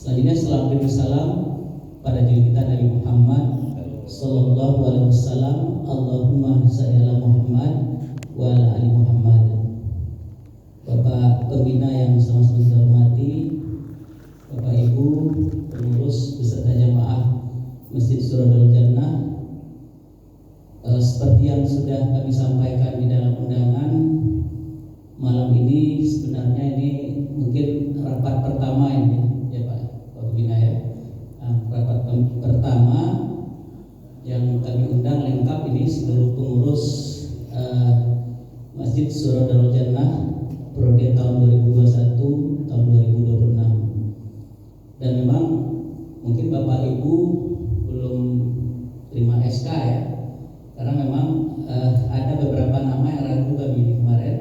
Selanjutnya salam dan salam pada diri kita Nabi Muhammad sallallahu alaihi wasallam. Allahumma shalli ala Muhammad wa ala ali Muhammad. Bapak pembina yang sama-sama kita hormati, Bapak Ibu pengurus beserta jamaah Masjid Surah Darul Jannah, seperti yang sudah kami sampaikan di dalam undangan, malam ini sebenarnya ini mungkin rapat pertama ini ya Pak Pembina ya. Rapat pertama yang kami undang lengkap ini seluruh pengurus Masjid Surah Darul Jannah periode tahun 2021 tahun 2026. Dan memang mungkin Bapak Ibu belum terima SK ya, karena memang ada beberapa nama yang ragu kami kemarin.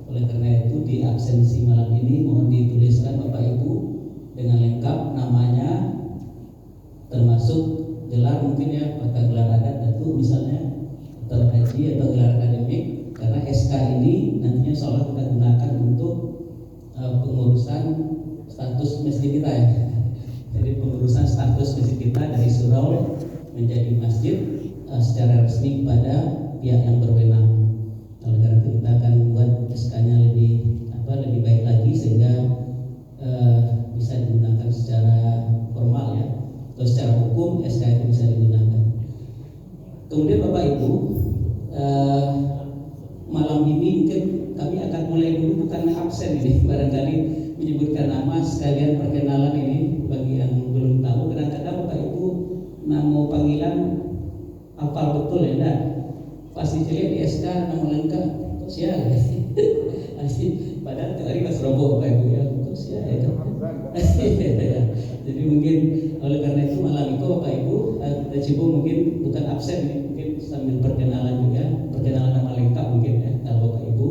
Oleh karena itu di absensi malam ini mohon dituliskan Bapak Ibu dengan lengkap namanya, termasuk gelar mungkin ya, apakah gelar adat itu misalnya atau haji atau gelar akademik, karena SK ini nantinya seolah kita gunakan untuk pengurusan status masjid kita ya. Jadi pengurusan status masjid kita dari surau menjadi masjid secara resmi kepada pihak yang berwenang. Oleh karena itu kita akan buat SK-nya lebih baik lagi sehingga bisa digunakan secara formal ya, atau secara hukum SK itu bisa digunakan. Kemudian Bapak Ibu, malam ini mungkin kami akan mulai dulu bukan absen ini, barangkali menyebutkan nama sekalian perkenalan ini bagi yang belum tahu. Kadang-kadang Bapak Ibu nama panggilan hafal betul ya, enggak? Pasti dilihat di SK nama lengkap kok sia. Padahal hari Mas Robo Bapak Ibu ya, kok sia ya. Jadi mungkin oleh karena itu malam itu Bapak Ibu kita coba mungkin bukan absen ini, mungkin sambil perkenalan juga, perkenalan nama lengkap mungkin ya kalau Bapak Ibu.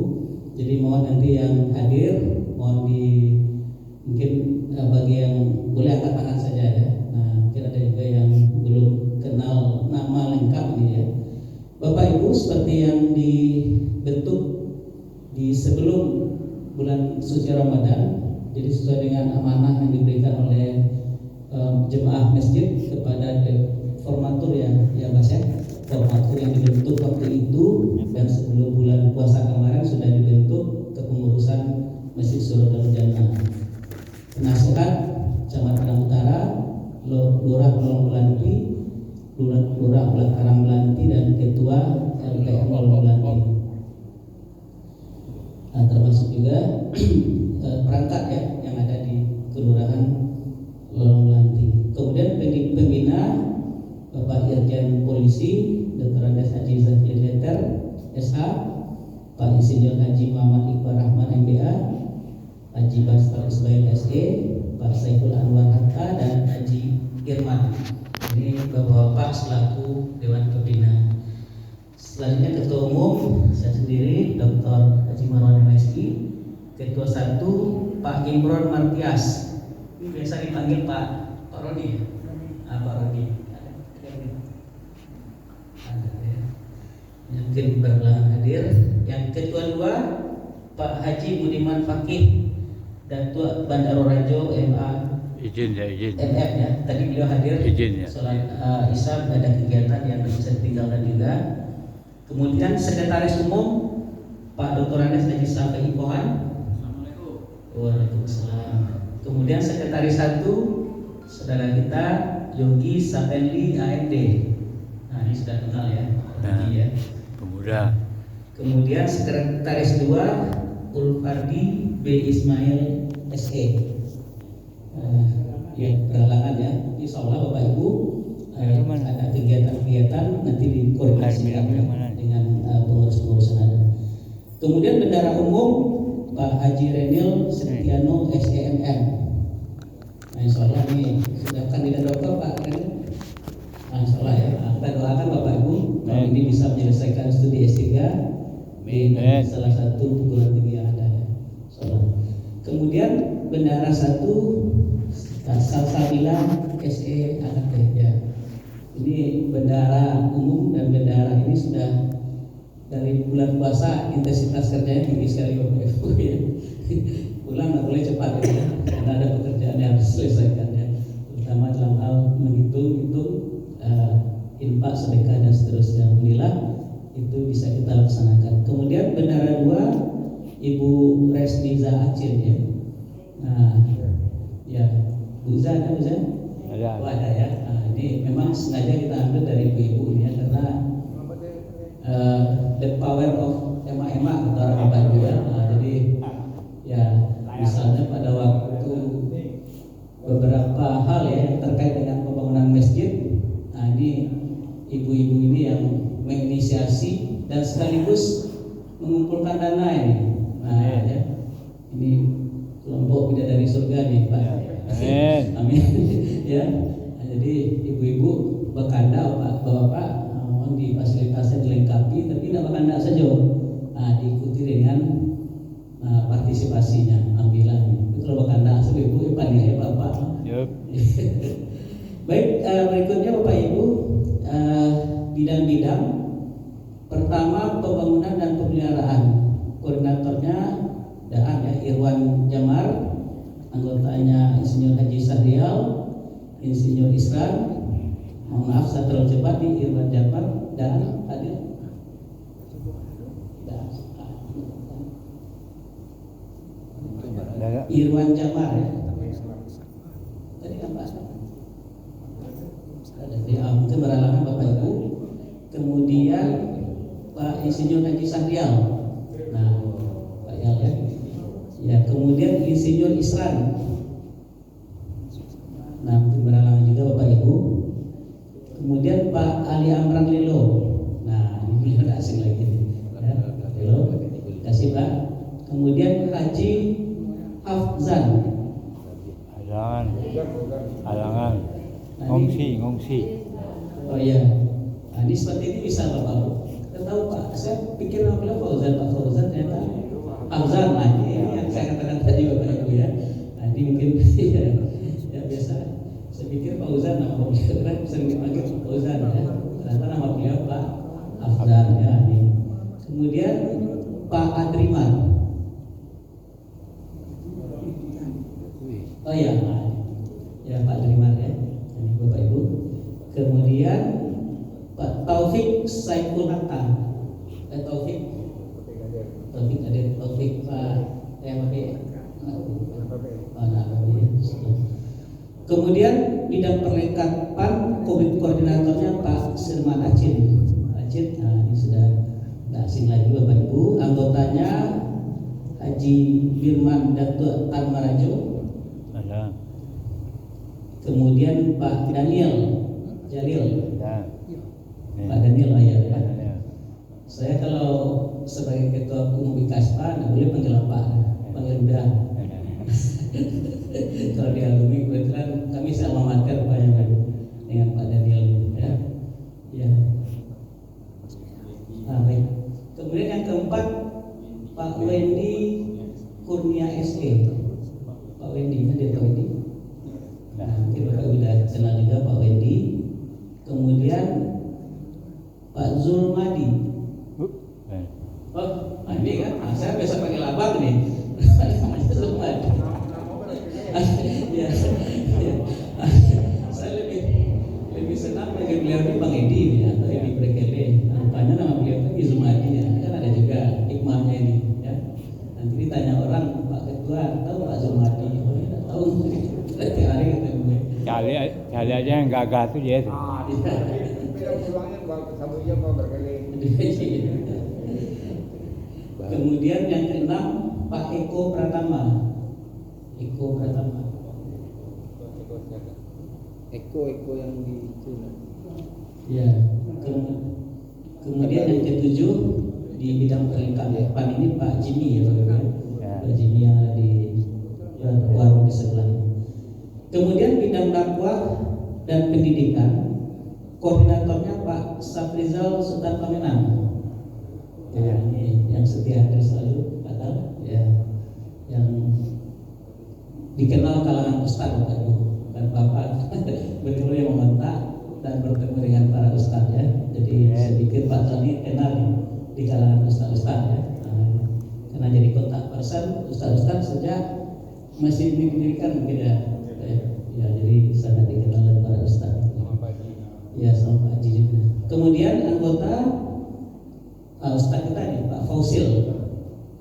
Jadi mohon nanti yang hadir mohon mungkin bagi yang boleh angkat tangan saja ya. Nah, mungkin ada juga yang belum kenal nama lengkap ini ya. Bapak Ibu, seperti yang dibentuk di sebelum bulan suci Ramadan, jadi sesuai dengan amanah yang diberikan oleh jemaah masjid kepada formatur ya Mas ya, formatur yang dibentuk waktu itu dan sebelum bulan puasa kemarin sudah dibentuk kepengurusan Masjid Surah Darul Jannah. Penasehat Camat Padang Utara, Lurah Pulau Melanti, Lurah Karang Melanti, dan Ketua LKM Pulau Melanti. Nah, termasuk juga perangkat ya yang ada di Kelurahan Pulau Melanti. Kemudian pembina Bapak Irjen Polisi Dr. Andes Haji Zakir Letter SH, Pak Insinyur Haji Muhammad Iqbal Rahman MBA, Haji Bastar Ismail SE, Pak Saiful Anwar Hatta, dan Haji Irman. Ini Bapak-bapak selaku Dewan Pembina. Selanjutnya Ketua Umum saya sendiri Dr. Haji Marwan MSI, Ketua 1 Pak Imron Martias. Ini biasa dipanggil Pak Rodi ya? Pak Rodi. Mungkin berbelakang hadir. Yang Ketua 2 Pak Haji Budiman Fakih, Datuk Bandaro Rajo MA. Izin MF ya. Tadi beliau hadir. Izin ya. Sholat Isya ada kegiatan yang bisa ditinggalkan juga. Kemudian Sekretaris Umum Pak Dr. Andes Haji Safi Pohan. Assalamualaikum. Waalaikumsalam. Kemudian Sekretaris 1 saudara kita Yogi Sapendi AMD. Nah ini sudah kenal ya. Nah, ya. Pemuda. Kemudian Sekretaris 2 Ulfardi B Ismail SE. Ya berhalangan ya. Insya Allah Bapak Ibu ada kegiatan-kegiatan nanti dikoordinasikan dengan pengurus-pengurus yang ada. Kemudian Bendara Umum Pak Haji Renil Setiano SEMM. Nah insya Allah ini sudah kandidat dokter Pak Renil. Nah insya Allah ya, kita doakan Bapak Ibu tahun ini bisa menyelesaikan studi S3 di salah satu perguruan tinggi yang ada ya. Insya Allah. Kemudian Bendara 1 Salsabila SE AKT ya. Ini bendara umum dan bendara ini sudah dari bulan puasa intensitas kerjanya tinggi sekali Bapak Ibu ya. Pulang nggak boleh cepat ya, karena ada pekerjaan yang harus diselesaikan ya. Ibu Resniza Acil ya. Nah, ya, Bu Za ada, Bu Za? Ada. Oh, ada ya. Nah, ini memang sengaja kita ambil dari ibu-ibu ini ya, karena the power of emak-emak kata orang Batak juga. Nah, jadi ya misalnya pada waktu beberapa hal ya yang terkait dengan pembangunan masjid, nah ini ibu-ibu ini yang menginisiasi dan sekaligus mengumpulkan dana ini. Nah ya, ini kelompok bidadari surga nih Pak. Amin. Amin. Ya, nah, jadi ibu-ibu berkanda bapak mohon di fasilitasnya dilengkapi, tapi tidak berkanda saja. Nah, diikuti dengan partisipasinya, ambilan. Itu kalau berkanda asal ibu, ya bapak. Yep. Baik, berikutnya Bapak Ibu, bidang-bidang. Pertama, pembangunan dan pemeliharaan. Koordinatornya Daan ya, Irwan Jamar, anggotanya Insinyur Haji Sahrial, Insinyur Isran. Mohon maaf saya terlalu cepat nih, Irwan Jamar dan hadir. Irwan Jamar ya. Tadi kan Pak. Mungkin beralangan Bapak Ibu. Kemudian Pak Insinyur Haji Sahrial. Nah, Pak Yal ya. Ya, kemudian Insinyur Isran. Nah, mungkin beralangan juga Bapak Ibu. Kemudian Pak Ali Amran Lilo. Nah, ini beliau tidak asing lagi. Ya, Lilo. Terima kasih Pak. Kemudian Haji Hafzan. Alangan. Ngungsi. Oh iya. Nah, ini seperti ini bisa Bapak. Kita tahu Pak. Saya pikir nama beliau Fauzan, Pak Fauzan ternyata Hafzan. Nah, ini yang saya katakan tadi Bapak Ibu ya. Nah, ini mungkin ya biasa. Saya pikir Fauzan nama beliau kan sering dipanggil Fauzan ya. Ternyata nama beliau Pak Hafzan ya. Ini. Kemudian Pak Adriman. Oh iya, ya Pak Adriman ya. Ini Bapak Ibu. Kemudian Pak Taufik Saiful Hatta. Taufik Pak Kemudian bidang perlengkapan koordinatornya Pak Sirman Acid. Nah ini sudah tidak asing lagi Bapak Ibu. Anggotanya Haji Firman Datuk Almarajo. Kemudian Pak Daniel Jalil. Pak Daniel Ayah ya. Saya kalau sebagai ketua umum IKASPA nggak boleh panggil Pak, panggil udah. Kalau di alumni kebetulan kami sama mater banyak kan dengan Pak Daniel ya. Ya. Nah, baik. Kemudian yang keempat Pak Wendy Kurnia SE. Pak Wendy kan dia tahu ini. Nah, mungkin Bapak sudah kenal juga Pak Wendy. Kemudian Pak Zulmadi. Oh, ini kan, saya biasa panggil abang nih. Zulmadi. Ya, saya lebih senang panggil beliau ini Bang Edi ya, atau Edi Brekele. Rupanya nama beliau kan Zulmadi ya. Kan ada juga hikmahnya ini. Ya. Nanti ditanya orang Pak Ketua tahu Pak Zulmadi? Oh, tidak tahu. Setiap hari ketemu. Cari aja yang gagah tuh dia tuh. Kemudian yang keenam Pak Eko Pratama. Eko yang di Cina. Ya. Kemudian yang ketujuh di bidang perlengkapan ini Pak Jimmy ya Pak. Pak Jimmy yang ada di warung di sebelah. Kemudian bidang dakwah dan pendidikan, koordinatornya Pak Safrizal Sutarpamenang. Ya, ini yang setia hadir selalu, kata ya, yang dikenal kalangan ustaz Bapak Ibu dan Bapak betul yang meminta dan bertemu dengan para ustaz ya. Jadi sedikit Pak Tani kenal di kalangan ustaz-ustaz ya. Karena jadi kontak person ustaz-ustaz sejak masih didirikan mungkin ya. Ya, jadi sangat dikenal oleh para ustaz. Ya, sama Pak Haji juga. Kemudian anggota ustaz kita nih Pak Fausil.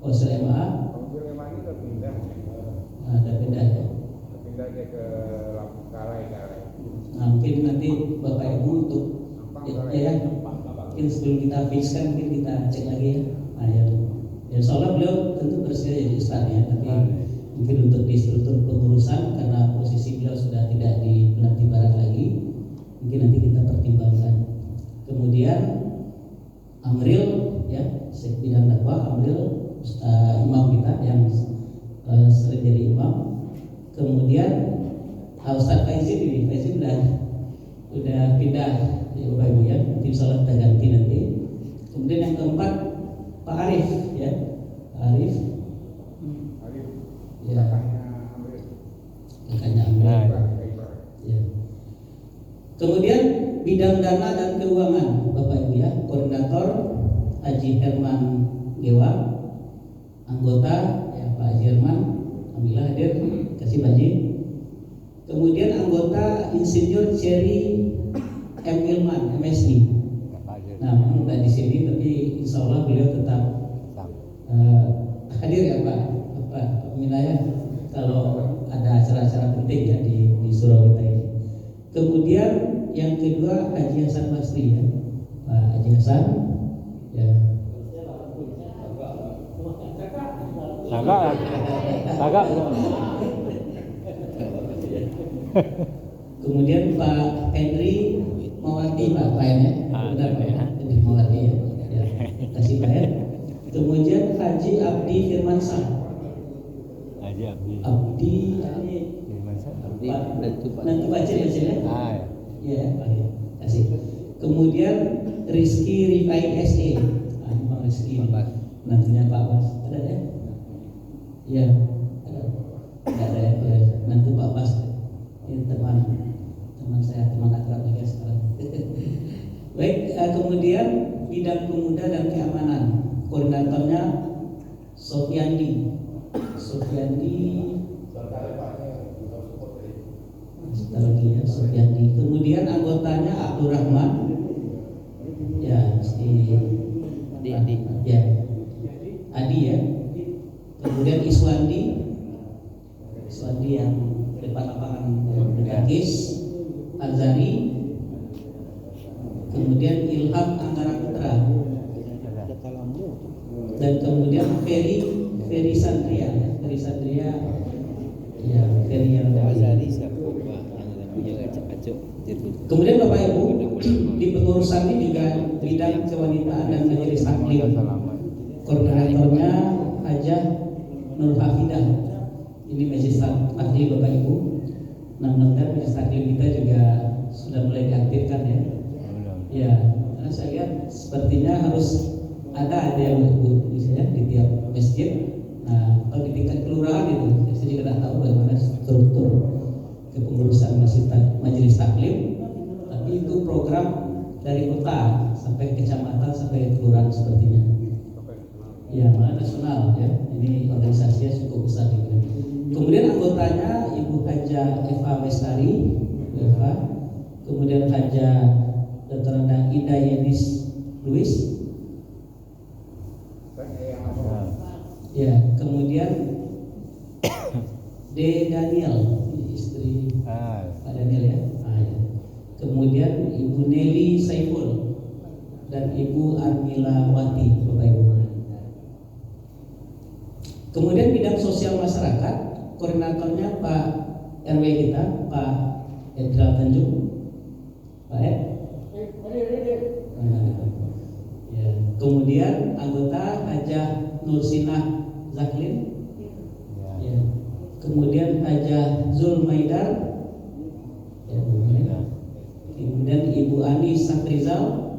Konsil MA Konsil MA ini terpindah. ada pindah ya. Terpindah dia ke Galai. Nah mungkin nanti Bapak Ibu untuk ya, mungkin sebelum kita fixkan mungkin kita cek lagi ya. Nah, ya soalnya beliau tentu bersedia jadi ustaz ya, tapi mungkin untuk di struktur pengurusan karena posisi beliau sudah tidak di Penanti Barat lagi, mungkin nanti kita pertimbangkan. Kemudian Amril ya, bidang dakwah Amril imam kita yang sering jadi imam. Kemudian Ustaz Faizin ini, Faizin udah pindah ya Bapak Ibu ya, tim salat kita ganti nanti. Kemudian yang keempat Pak Arif ya, Arif ya, kakaknya Amril ya. Kemudian bidang dana dan keuangan Bapak Ibu ya, koordinator Haji Herman Gewa, anggota ya Pak Haji Herman, alhamdulillah hadir, kasih Pak Haji. Kemudian anggota Insinyur Cherry M. Ilman, MSI. Nah, bukan di sini, tapi insya Allah beliau tetap hadir ya Pak Minaya kalau ada acara-acara penting ya di surau kita ini. Kemudian yang kedua Haji Hasan Basri ya, Pak Haji Hasan ya. Kakak. Kemudian Pak Henry Mawati Pak ya, benar Pak Henry Mawati ya, kasih Pak ya. Kemudian Haji Abdi Firmansyah. Haji Abdi. Abdi nanti baca ya sini. Ya Pak ya, kasih. Kemudian Rizky Rifai SE, Bang Rizky. Nantinya Pak Bas ada ya? Ya, ada ya. Nanti Pak Bas. Ini teman saya, teman akrab juga sekarang. Baik, kemudian bidang pemuda dan keamanan, koordinatornya Sofiandi. Lagi ya, Sofiandi. Kemudian anggotanya Abdurrahman, ya, Adi ya. Kemudian Iswandi yang depan lapangan Bukis, Azari. Kemudian Ilham Anggara Putra, dan kemudian Ferry Sandria ya, Ferry yang Azari. Kemudian Bapak Ibu di pengurusan ini juga bidang kewanitaan dan majelis taklim, koordinatornya Hajah Nur Hafidah. Ini majelis taklim Bapak Ibu. Nah, mudah-mudahan majelis taklim kita juga sudah mulai diaktifkan ya. Ya, karena saya lihat sepertinya harus ada yang misalnya di tiap masjid. Nah, kalau di tingkat kelurahan itu, saya juga tidak tahu bagaimana struktur kepengurusan majelis taklim. Tapi itu program dari kota sampai kecamatan sampai kelurahan sepertinya. Ya, malah nasional ya. Ini organisasinya cukup besar gitu. Kemudian anggotanya Ibu Haja Eva Bestari, kemudian Haja Dr. Ida Yenis Luis, ya, kemudian D. Daniel, istri Pak Daniel ya. Ya. Kemudian Ibu Nelly Saiful dan Ibu Armila Wati, Bapak Ibu. Kemudian bidang sosial masyarakat, koordinatornya Pak RW kita, Pak Edra Tanjung, Pak Ed. Ya. Kemudian anggota Hajah Nursinah Zaklin, ya. Kemudian Hajah Zul Maidar, ya. Kemudian Ibu Ani Sakrizal,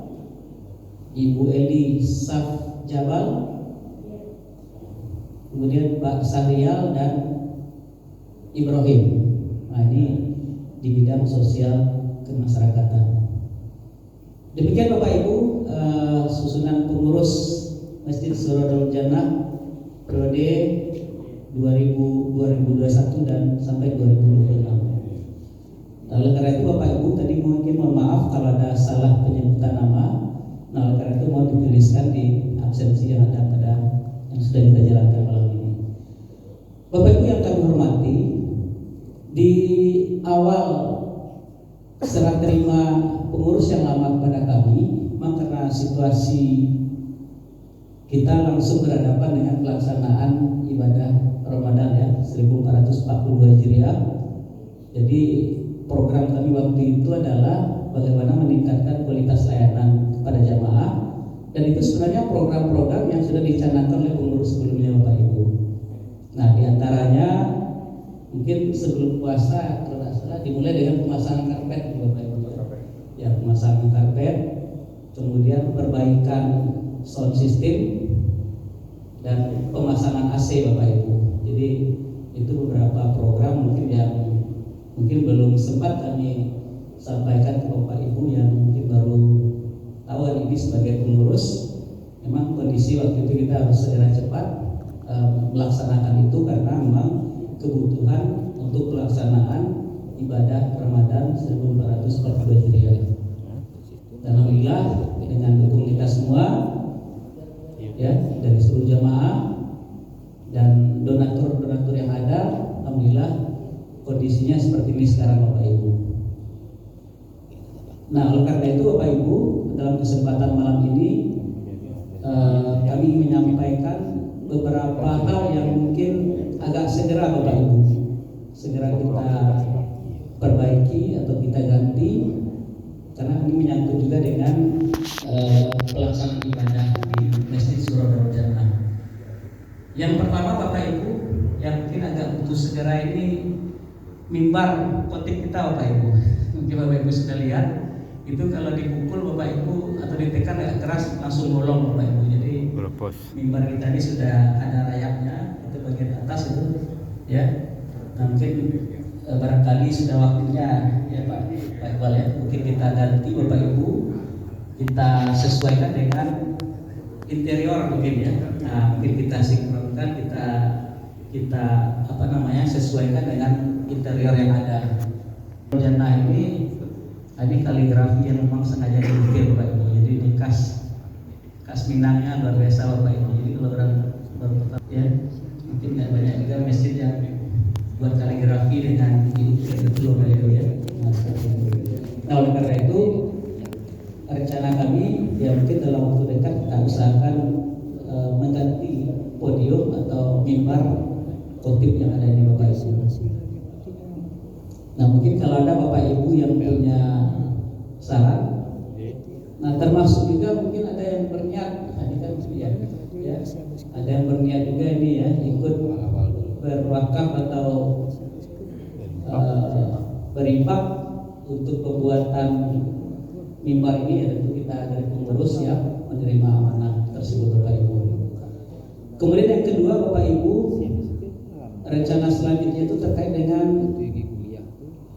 Ibu Eli Saf Jabal, kemudian Pak Sahrial dan Ibrahim. Nah, ini di bidang sosial kemasyarakatan. Demikian Bapak Ibu susunan pengurus Masjid Surah Jannah periode 2021 dan sampai 2026. Oleh karena itu Bapak Ibu tadi mungkin mohon maaf kalau ada salah penyebutan nama. Nah oleh karena itu mohon dituliskan di absensi yang ada pada yang sudah kita jalankan malam ini. Bapak Ibu yang kami hormati, di awal serah terima pengurus yang lama kepada kami, memang karena situasi kita langsung berhadapan dengan pelaksanaan ibadah Ramadan ya 1442 Hijriah. Jadi program kami waktu itu adalah bagaimana meningkatkan kualitas layanan kepada jamaah, dan itu sebenarnya program-program yang sudah dicanangkan oleh pengurus sebelumnya Bapak Ibu. Nah, diantaranya mungkin sebelum puasa kalau tidak salah dimulai dengan pemasangan karpet Bapak Ibu. Ya, pemasangan karpet, kemudian perbaikan sound system dan pemasangan AC Bapak Ibu. Jadi itu beberapa program mungkin belum sempat kami sampaikan ke Bapak Ibu yang mungkin baru tahu hari ini sebagai pengurus. Memang kondisi waktu itu kita harus segera cepat melaksanakan itu karena memang kebutuhan untuk pelaksanaan ibadah Ramadan 1442 Hijriah. Dan alhamdulillah dengan dukung kita semua ya dari seluruh jamaah dan donatur-donatur yang ada, alhamdulillah kondisinya seperti ini sekarang Bapak Ibu. Nah, oleh karena itu Bapak Ibu, dalam kesempatan malam ini kami menyampaikan beberapa hal yang mungkin agak segera Bapak Ibu segera kita perbaiki atau kita ganti, karena ini menyangkut juga dengan pelaksanaan ibadah di Masjid Surah Darul Jannah. Yang pertama Bapak Ibu, yang mungkin agak butuh segera ini mimbar khotib kita Bapak Ibu. Mungkin Bapak Ibu sudah lihat, itu kalau dipukul Bapak Ibu atau ditekan agak keras langsung bolong Bapak Ibu. Jadi mimbar kita ini sudah ada rayapnya, itu bagian atas itu ya. Nah, mungkin barangkali sudah waktunya ya Pak Iqbal ya, mungkin kita ganti Bapak Ibu, kita sesuaikan dengan interior mungkin ya. Nah, mungkin kita sinkronkan, kita sesuaikan dengan interior yang ada. Jannah ini kaligrafi yang memang sengaja diukir Bapak Ibu. Jadi di kas Minangnya luar biasa Bapak Ibu. Jadi kalau orang baru pertama ya, mungkin nggak banyak juga masjid yang buat kaligrafi dengan diukir itu Bapak Ibu ya. Nah, oleh karena itu rencana kami ya mungkin dalam waktu dekat kita usahakan mengganti podium atau mimbar khotib yang ada di Bapak Ibu. Nah, mungkin kalau ada Bapak Ibu yang punya saran, nah termasuk juga mungkin ada yang berniat, ya, ada yang berniat juga ini ya ikut berwakaf atau berinfak untuk pembuatan mimbar ini, ya tentu kita dari pengurus yang menerima amanah tersebut Bapak Ibu. Kemudian yang kedua Bapak Ibu, rencana selanjutnya itu terkait dengan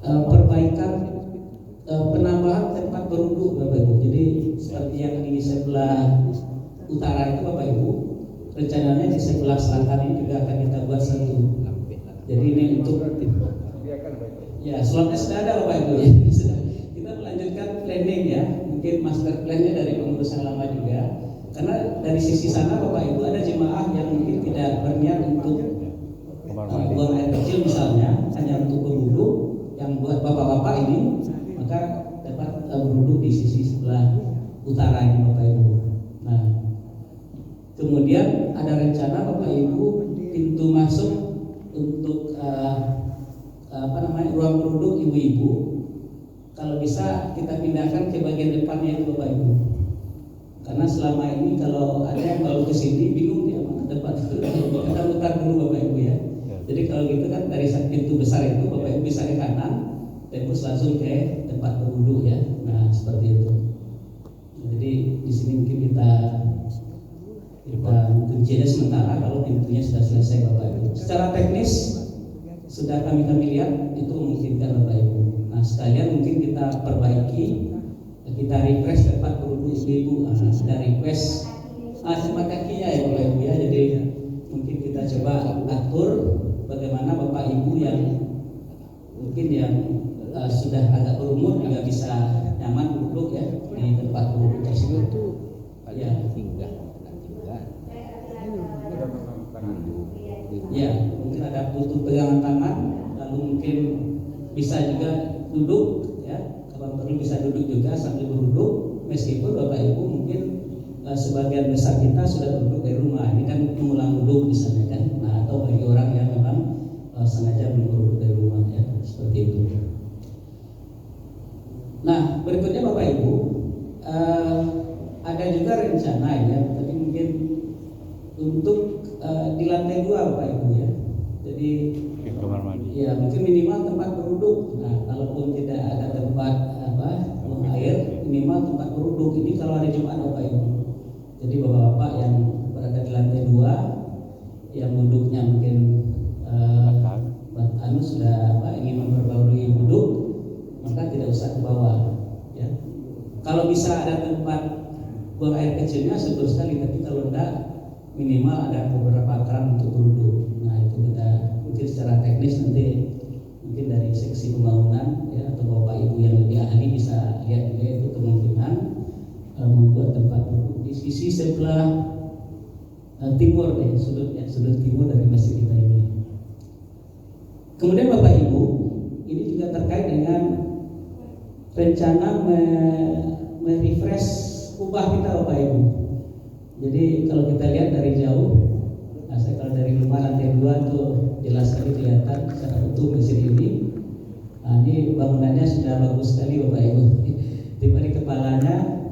perbaikan penambahan tempat berwudu Bapak Ibu. Jadi seperti yang di sebelah utara itu Bapak Ibu, rencananya di sebelah selatan ini juga akan kita buat satu. Jadi ini untuk ya slotnya sudah ada Bapak Ibu ya. Kita melanjutkan planning ya, mungkin master plan-nya dari pengurus yang lama juga. Karena dari sisi sana Bapak Ibu ada jemaah yang mungkin tidak berniat untuk buang air kecil misalnya, hanya untuk berwudu. Yang buat bapak-bapak ini maka dapat berwudu di sisi sebelah utara ini Bapak Ibu. Nah, kemudian ada rencana Bapak Ibu pintu masuk untuk ruang berwudu ibu-ibu, kalau bisa kita pindahkan ke bagian depannya itu Bapak Ibu. Karena selama ini kalau ada yang baru kesini bingung dia mana tempat itu, kita putar dulu Bapak Ibu ya. Jadi kalau gitu kan dari pintu besar itu Bapak Ibu bisa ke kanan, tembus langsung ke tempat berwudu ya. Nah, seperti itu. Jadi di sini mungkin kita kuncinya sementara kalau pintunya sudah selesai Bapak Ibu. Secara teknis sudah kami lihat itu memungkinkan Bapak Ibu. Nah, sekalian mungkin kita perbaiki, kita refresh tempat berwudu ibu-ibu. Sudah request tempat kakinya ya Bapak Ibu ya. Jadi mungkin kita coba atur bagaimana Bapak Ibu yang mungkin yang sudah agak berumur juga bisa nyaman duduk ya di tempat duduk tersebut. Ya. Ya, mungkin ada butuh pegangan tangan, lalu mungkin bisa juga duduk, ya. Kalau perlu bisa duduk juga sambil duduk, meskipun Bapak Ibu mungkin sebagian besar kita sudah duduk dari rumah. Ini kan mengulang duduk misalnya kan, nah, atau bagi orang yang memang sengaja belum duduk dari rumah, ya, seperti itu. Nah, berikutnya Bapak Ibu, ada juga rencana ya, tapi mungkin untuk di lantai 2 Bapak Ibu ya. Jadi kamar mandi. ya mungkin minimal tempat duduk. Nah, kalaupun tidak ada tempat buang air, minimal tempat duduk. Ini kalau hari Jumat Bapak Ibu. Jadi bapak-bapak yang berada di lantai 2 yang duduknya mungkin sudah ingin memperbarui duduk, maka tidak usah ke bawah. Ya. Kalau bisa ada tempat buang air kecilnya syukur sekali, tapi kalau tidak minimal ada beberapa keran untuk duduk. Nah itu kita mungkin secara teknis nanti mungkin dari seksi pembangunan ya atau bapak ibu yang lebih ahli bisa lihat juga itu kemungkinan membuat tempat duduk di sisi sebelah timur nih, sudut timur dari masjid kita ini. Kemudian Bapak Ibu, ini juga terkait dengan rencana merefresh kubah kita Bapak Ibu. Jadi kalau kita lihat dari jauh, saya kalau dari rumah lantai 2 tuh jelas sekali kelihatan secara utuh masjid ini. Nah, ini bangunannya sudah bagus sekali Bapak Ibu. Tiba di kepalanya,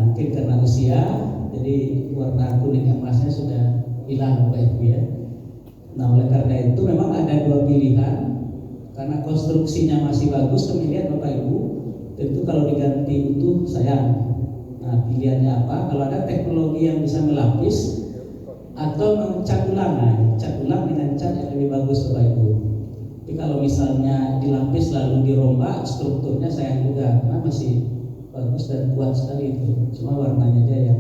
mungkin karena usia, jadi warna kuning emasnya sudah hilang Bapak Ibu ya. Nah oleh karena itu memang ada 2 pilihan, karena konstruksinya masih bagus kemudian Bapak Ibu, tentu kalau diganti utuh sayang. Nah pilihannya apa? Kalau ada teknologi yang bisa melapis atau mencat ulang, cat ulang dengan cat yang lebih bagus Bapak Ibu. Tapi kalau misalnya dilapis lalu dirombak, strukturnya sayang juga, karena masih bagus dan kuat sekali itu. Cuma warnanya aja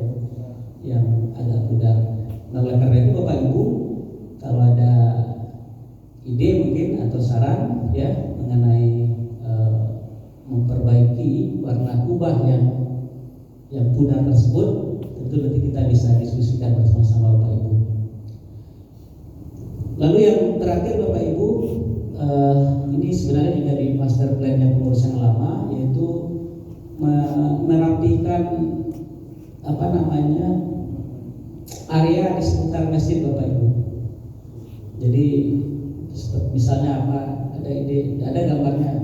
yang agak pudar. Nah oleh karena itu Bapak Ibu, kalau ada ide mungkin atau saran ya mengenai memperbaiki warna kubah yang pudar tersebut, tentu nanti kita bisa diskusikan bersama-sama Bapak Ibu. Lalu yang terakhir Bapak Ibu, ini sebenarnya juga di master plan-nya pengurus yang lama, yaitu merapikan area di sekitar masjid Bapak Ibu. Jadi misalnya ada ide, ada gambarnya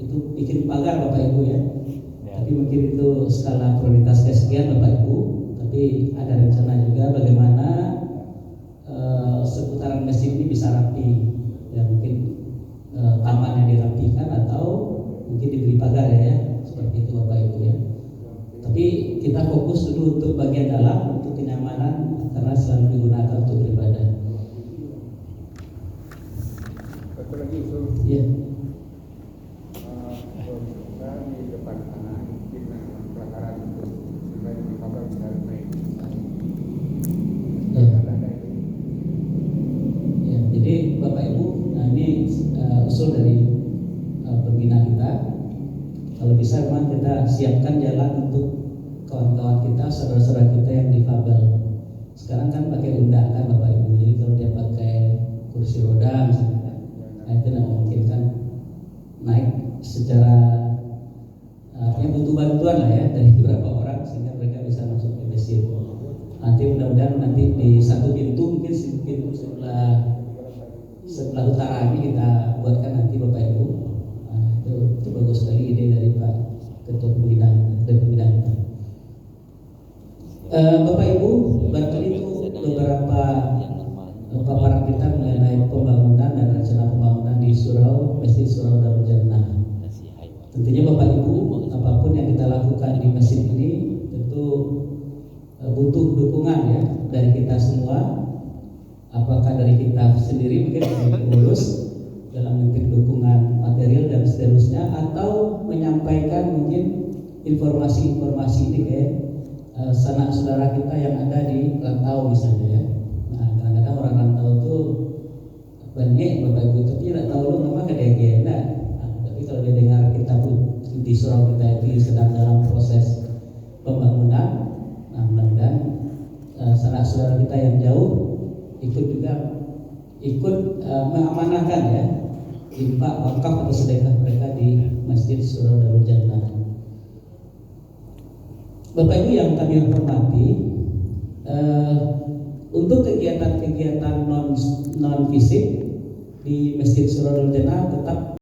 itu bikin pagar Bapak Ibu ya. Tapi mungkin itu skala prioritas kesekian Bapak Ibu. Tapi ada rencana juga bagaimana seputaran masjid ini bisa rapi. Ya mungkin tamannya dirapikan atau mungkin diberi pagar ya. Seperti itu Bapak Ibu ya. Tapi kita fokus dulu untuk bagian dalam, untuk kenyamanan karena selalu digunakan untuk beribadah. Satu lagi usul. Iya. Kita di depan sana mungkin pelataran itu supaya di kapal bisa naik. Ya, jadi Bapak Ibu, nah ini usul dari pembina kita. Kalau bisa memang kita siapkan jalan untuk kawan-kawan kita, saudara-saudara kita yang difabel. Sekarang kan pakai undak kan Bapak Ibu. Jadi kalau dia pakai kursi roda misalnya kan, nah itu tidak memungkinkan naik secara butuh bantuan lah ya dari beberapa orang sehingga mereka bisa masuk ke masjid. Nanti mudah-mudahan nanti di satu pintu mungkin pintu sebelah utara ini kita buatkan nanti Bapak Ibu. Itu bagus sekali ide dari Pak Ketua Pembinaan dan Pembinaan. Bapak Ibu, barangkali itu beberapa paparan kita mengenai pembangunan dan rencana pembangunan di Masjid Surau Darul Jannah. Tentunya Bapak Ibu, apapun yang kita lakukan di masjid ini tentu butuh dukungan ya dari kita semua. Apakah dari kita sendiri mungkin dari pengurus dalam bentuk dukungan material dan seterusnya, atau menyampaikan mungkin informasi-informasi ini ke sanak saudara kita yang ada di rantau misalnya ya. Nah kadang-kadang orang rantau itu banyak Bapak Ibu, tapi tidak tahu lu memang kedegena. Nah, tapi kalau dia dengar kita di surau kita itu sedang dalam proses pembangunan, nah mudah-mudahan sanak saudara kita yang jauh ikut mengamanahkan ya infak, wakaf atau sedekah mereka di Masjid Surah Darul Jannah. Bapak Ibu yang kami hormati, untuk kegiatan-kegiatan non fisik di Masjid Surah Darul Jannah tetap